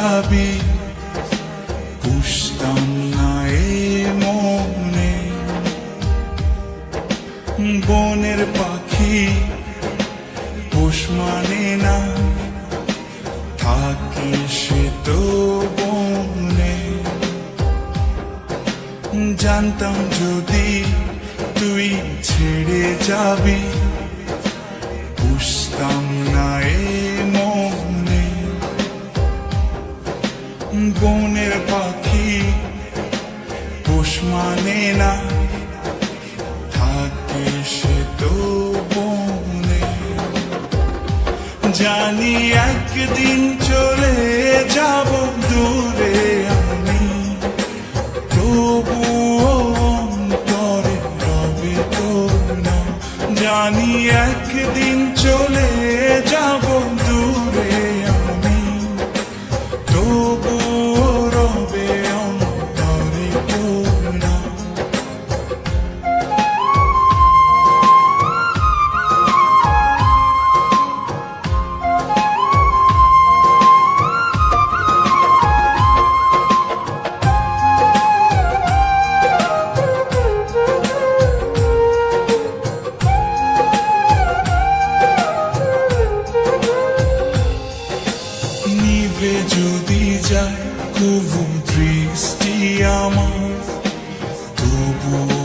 যাবি বুঝতাম না এ মনে। বনের পাখি পোষ মানে না, থাকে সে তো বনে। জানতাম যদি তুই ছেড়ে যাবি বুঝতাম না এ মনে। বনের পাখি পোষ মানে না, থাকে সে তো বনে। জানি একদিন চলে যাব দূরে আমি, তবুও অন্তরে রবে তোর নাম। জানি একদিন চলে যাব দূরে আমি, তবুও রবে অন্তরে তোর নাম। নিভে যদি যায় কবু দৃষ্টি আমার, তবুও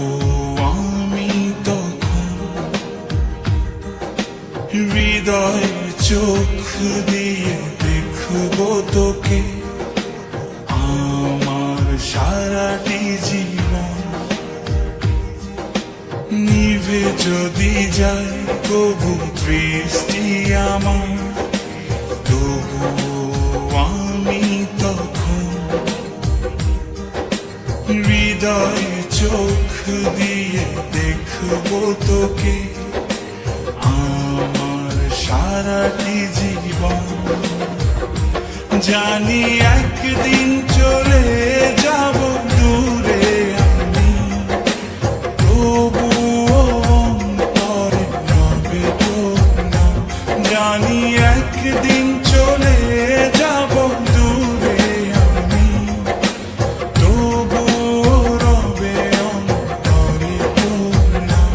আমি তখন হৃদয় চোখ দিয়ে দেখব তোকে আমার সারাটি জীবন। নিভে যদি যায় কবু দৃষ্টি আমার, তবুও আমি তখন হৃদয় চোখ দিয়ে দেখব তোকে আমার সারাটি জীবন। জানি একদিন চলে যাব দূরে আমি, তবুও অন্তরে রবে তোর নাম। জানি একদিন চলে যাব দূরে আমি, তবুও রবে অন্তরে তোর নাম।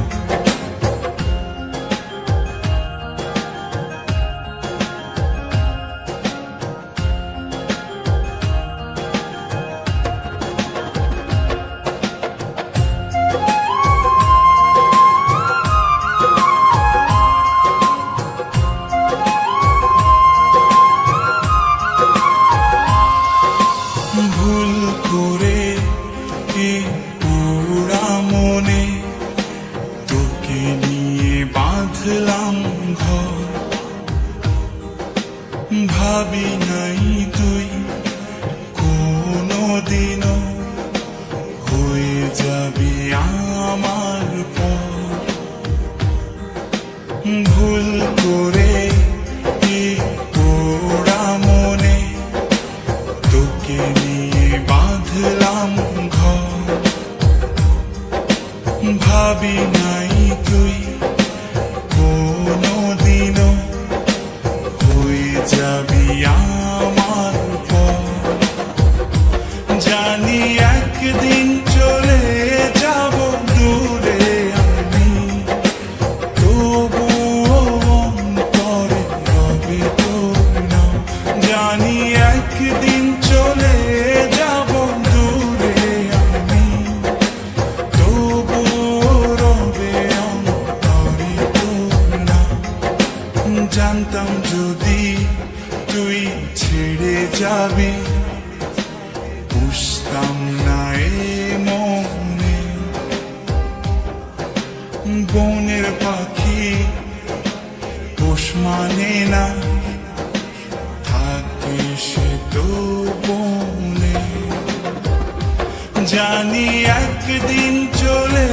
ভুল করে এ পোড়া মনে তোকে নিয়ে বাঁধলাম ঘর। ভাবি নাই তুই কোনোদিনও হয়ে যাবি আমার পর। ভুল করে এ পোড়া মনে তোকে নিয়ে বাঁধলাম ঘর। ভাবি নাই তুই কোনোদিনও হয়ে যাবি আমার পর। জানি একদিন চলে যাব দূরে আমি, তবুও অন্তরে রবে তোর নাম। জানি একদিন চলে যাব দূরে আমি, তবুও রবে অন্তরে তোর নাম। জানতাম যদি তুই ছেড়ে যাবি বুঝতাম না এ মনে। বনের পাখি পোষ মানে না, থাকে সে তো বনে। জানি একদিন চলে